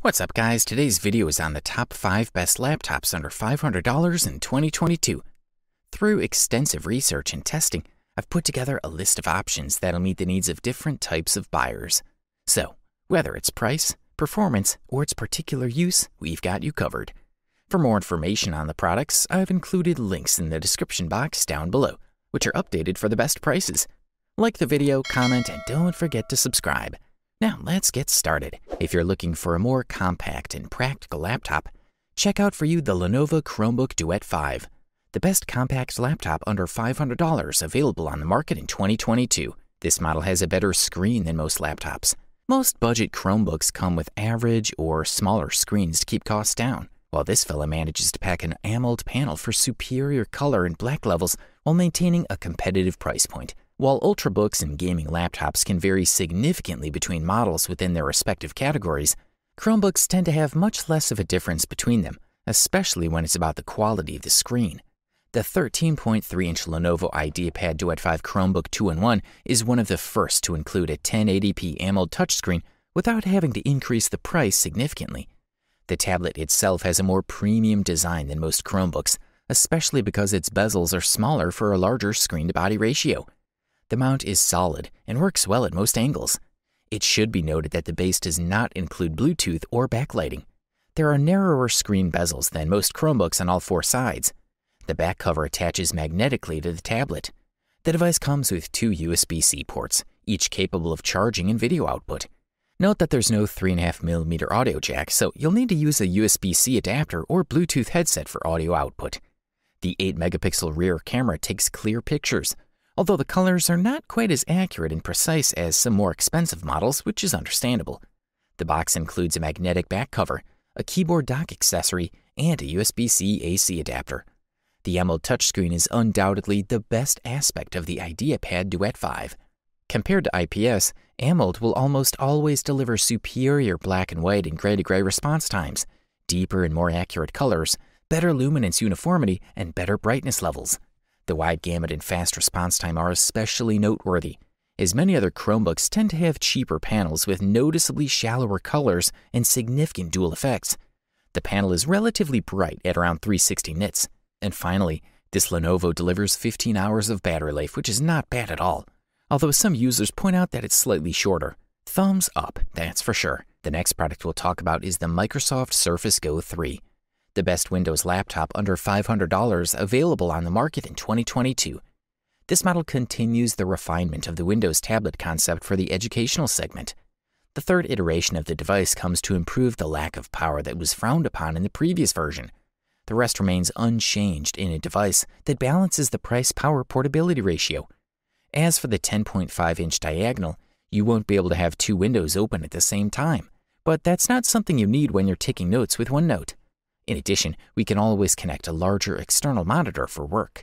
What's up guys, today's video is on the top 5 best laptops under $500 in 2022. Through extensive research and testing, I've put together a list of options that'll meet the needs of different types of buyers. So, whether it's price, performance, or its particular use, we've got you covered. For more information on the products, I've included links in the description box down below, which are updated for the best prices. Like the video, comment, and don't forget to subscribe. Now let's get started. If you're looking for a more compact and practical laptop, check out for you the Lenovo Chromebook Duet 5, the best compact laptop under $500 available on the market in 2022. This model has a better screen than most laptops. Most budget Chromebooks come with average or smaller screens to keep costs down, while this fella manages to pack an AMOLED panel for superior color and black levels while maintaining a competitive price point. While ultrabooks and gaming laptops can vary significantly between models within their respective categories, Chromebooks tend to have much less of a difference between them, especially when it's about the quality of the screen. The 13.3-inch Lenovo IdeaPad Duet 5 Chromebook 2-in-1 is one of the first to include a 1080p AMOLED touchscreen without having to increase the price significantly. The tablet itself has a more premium design than most Chromebooks, especially because its bezels are smaller for a larger screen-to-body ratio. The mount is solid and works well at most angles. It should be noted that the base does not include Bluetooth or backlighting. There are narrower screen bezels than most Chromebooks on all 4 sides. The back cover attaches magnetically to the tablet. The device comes with 2 USB-C ports, each capable of charging and video output. Note that there's no 3.5mm audio jack, so you'll need to use a USB-C adapter or Bluetooth headset for audio output. The 8-megapixel rear camera takes clear pictures, although the colors are not quite as accurate and precise as some more expensive models, which is understandable. The box includes a magnetic back cover, a keyboard dock accessory, and a USB-C AC adapter. The AMOLED touchscreen is undoubtedly the best aspect of the IdeaPad Duet 5. Compared to IPS, AMOLED will almost always deliver superior black and white and gray-to-gray response times, deeper and more accurate colors, better luminance uniformity, and better brightness levels. The wide gamut and fast response time are especially noteworthy, as many other Chromebooks tend to have cheaper panels with noticeably shallower colors and significant dual effects. The panel is relatively bright at around 360 nits. And finally, this Lenovo delivers 15 hours of battery life, which is not bad at all, although some users point out that it's slightly shorter. Thumbs up, that's for sure. The next product we'll talk about is the Microsoft Surface Go 3. The best Windows laptop under $500 available on the market in 2022. This model continues the refinement of the Windows tablet concept for the educational segment. The third iteration of the device comes to improve the lack of power that was frowned upon in the previous version. The rest remains unchanged in a device that balances the price-power portability ratio. As for the 10.5-inch diagonal, you won't be able to have 2 windows open at the same time, but that's not something you need when you're taking notes with OneNote. In addition, we can always connect a larger external monitor for work.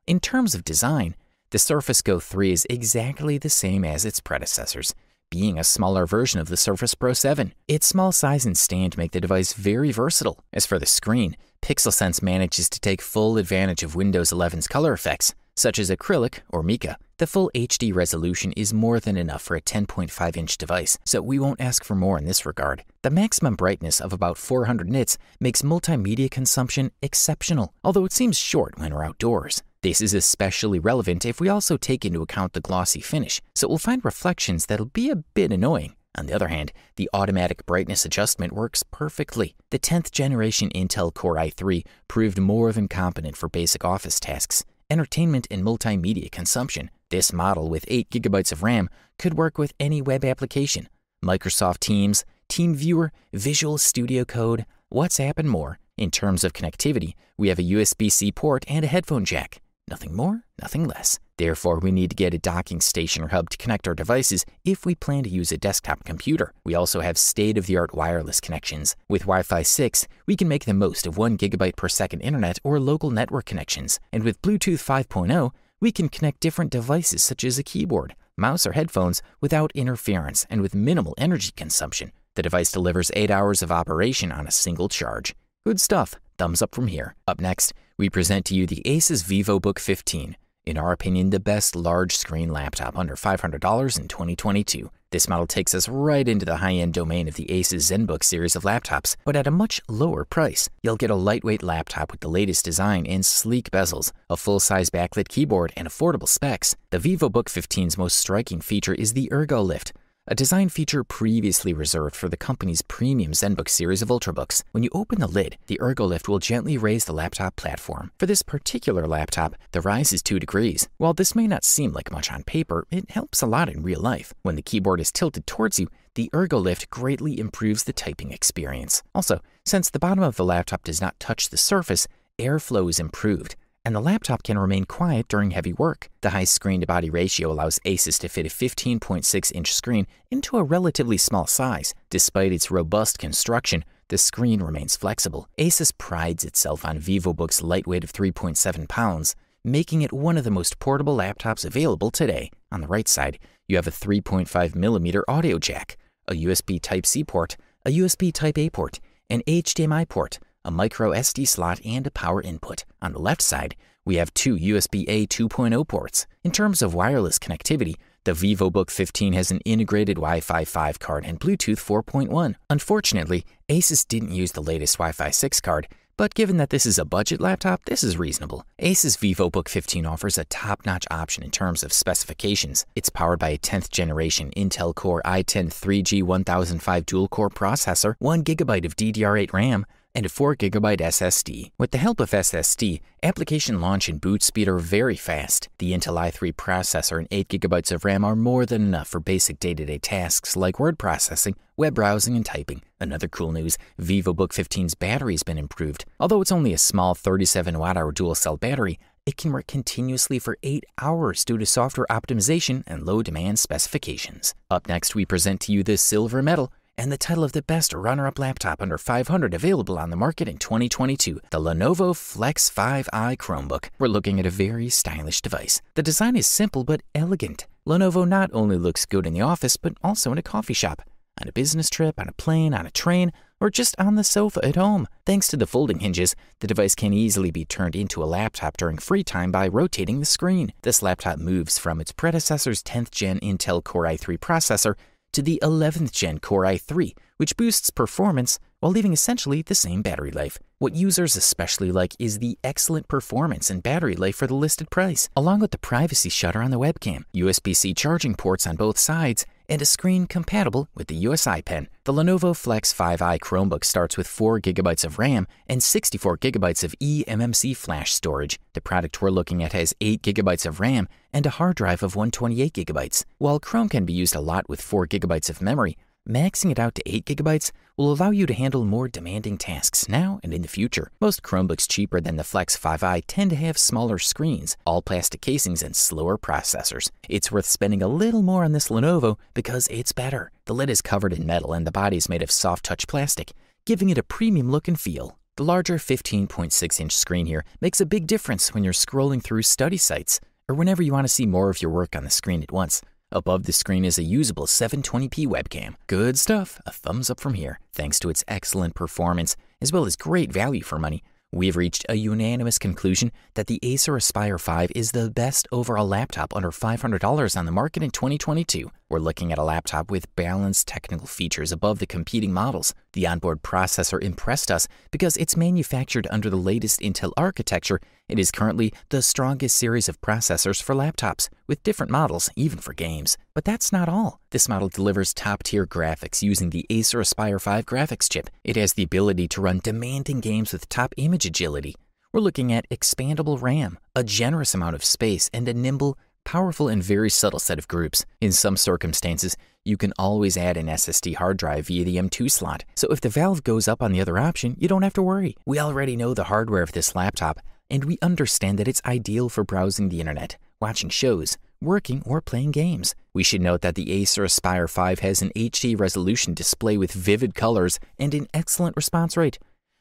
In terms of design, the Surface Go 3 is exactly the same as its predecessors, being a smaller version of the Surface Pro 7. Its small size and stand make the device very versatile. As for the screen, PixelSense manages to take full advantage of Windows 11's color effects, such as acrylic or mica. The full HD resolution is more than enough for a 10.5-inch device, so we won't ask for more in this regard. The maximum brightness of about 400 nits makes multimedia consumption exceptional, although it seems short when we're outdoors. This is especially relevant if we also take into account the glossy finish, so we'll find reflections that'll be a bit annoying. On the other hand, the automatic brightness adjustment works perfectly. The 10th generation Intel Core i3 proved more than competent for basic office tasks, entertainment, and multimedia consumption. This model with 8 GB of RAM could work with any web application, Microsoft Teams, TeamViewer, Visual Studio Code, WhatsApp, and more. In terms of connectivity, we have a USB-C port and a headphone jack. Nothing more, nothing less. Therefore, we need to get a docking station or hub to connect our devices if we plan to use a desktop computer. We also have state-of-the-art wireless connections. With Wi-Fi 6, we can make the most of 1 GB per second internet or local network connections. And with Bluetooth 5.0, we can connect different devices such as a keyboard, mouse, or headphones without interference and with minimal energy consumption. The device delivers 8 hours of operation on a single charge. Good stuff. Thumbs up from here. Up next, we present to you the Asus VivoBook 15, In our opinion, the best large-screen laptop under $500 in 2022. This model takes us right into the high-end domain of the Asus ZenBook series of laptops, but at a much lower price. You'll get a lightweight laptop with the latest design and sleek bezels, a full-size backlit keyboard, and affordable specs. The VivoBook 15's most striking feature is the Ergo Lift, a design feature previously reserved for the company's premium ZenBook series of Ultrabooks. When you open the lid, the Ergo Lift will gently raise the laptop platform. For this particular laptop, the rise is 2 degrees. While this may not seem like much on paper, it helps a lot in real life. When the keyboard is tilted towards you, the Ergo Lift greatly improves the typing experience. Also, since the bottom of the laptop does not touch the surface, airflow is improved, and the laptop can remain quiet during heavy work. The high screen-to-body ratio allows Asus to fit a 15.6-inch screen into a relatively small size. Despite its robust construction, the screen remains flexible. Asus prides itself on VivoBook's lightweight of 3.7 pounds, making it one of the most portable laptops available today. On the right side, you have a 3.5mm audio jack, a USB Type-C port, a USB Type-A port, an HDMI port, a micro SD slot, and a power input. On the left side, we have 2 USB-A 2.0 ports. In terms of wireless connectivity, the VivoBook 15 has an integrated Wi-Fi 5 card and Bluetooth 4.1. Unfortunately, Asus didn't use the latest Wi-Fi 6 card, but given that this is a budget laptop, this is reasonable. Asus VivoBook 15 offers a top-notch option in terms of specifications. It's powered by a 10th generation Intel Core i10 3G 1005 dual-core processor, 1GB of DDR8 RAM, and a 4GB SSD. With the help of SSD, application launch and boot speed are very fast. The Intel i3 processor and 8GB of RAM are more than enough for basic day-to-day tasks like word processing, web browsing, and typing. Another cool news, VivoBook 15's battery has been improved. Although it's only a small 37 watt-hour dual-cell battery, it can work continuously for 8 hours due to software optimization and low-demand specifications. Up next, we present to you the silver medal and the title of the best runner-up laptop under $500 available on the market in 2022, the Lenovo Flex 5i Chromebook. We're looking at a very stylish device. The design is simple but elegant. Lenovo not only looks good in the office, but also in a coffee shop, on a business trip, on a plane, on a train, or just on the sofa at home. Thanks to the folding hinges, the device can easily be turned into a laptop during free time by rotating the screen. This laptop moves from its predecessor's 10th gen Intel Core i3 processor to the 11th gen Core i3, which boosts performance while leaving essentially the same battery life. What users especially like is the excellent performance and battery life for the listed price, along with the privacy shutter on the webcam, USB-C charging ports on both sides, and a screen compatible with the USI pen. The Lenovo Flex 5i Chromebook starts with 4GB of RAM and 64GB of eMMC flash storage. The product we're looking at has 8GB of RAM and a hard drive of 128GB. While Chrome can be used a lot with 4GB of memory, maxing it out to 8GB will allow you to handle more demanding tasks now and in the future. Most Chromebooks cheaper than the Flex 5i tend to have smaller screens, all plastic casings, and slower processors. It's worth spending a little more on this Lenovo because it's better. The lid is covered in metal and the body is made of soft touch plastic, giving it a premium look and feel. The larger 15.6-inch screen here makes a big difference when you're scrolling through study sites or whenever you want to see more of your work on the screen at once. Above the screen is a usable 720p webcam. Good stuff, a thumbs up from here. Thanks to its excellent performance, as well as great value for money, we've reached a unanimous conclusion that the Acer Aspire 5 is the best overall laptop under $500 on the market in 2022. We're looking at a laptop with balanced technical features above the competing models. The onboard processor impressed us because it's manufactured under the latest Intel architecture. It is currently the strongest series of processors for laptops, with different models, even for games. But that's not all. This model delivers top-tier graphics using the Acer Aspire 5 graphics chip. It has the ability to run demanding games with top image agility. We're looking at expandable RAM, a generous amount of space, and a nimble, powerful, and very subtle set of groups. In some circumstances, you can always add an SSD hard drive via the M2 slot, so if the valve goes up on the other option, you don't have to worry. We already know the hardware of this laptop, and we understand that it's ideal for browsing the internet, watching shows, working, or playing games. We should note that the Acer Aspire 5 has an HD resolution display with vivid colors and an excellent response rate.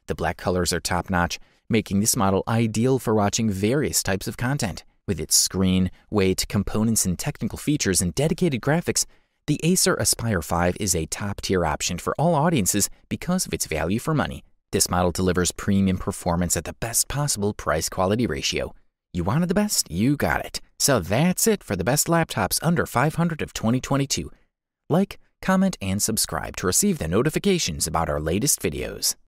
The black colors are top-notch, making this model ideal for watching various types of content. With its screen, weight, components, and technical features and dedicated graphics, the Acer Aspire 5 is a top-tier option for all audiences because of its value for money. This model delivers premium performance at the best possible price-quality ratio. You wanted the best, you got it. So that's it for the best laptops under $500 of 2022. Like, comment, and subscribe to receive the notifications about our latest videos.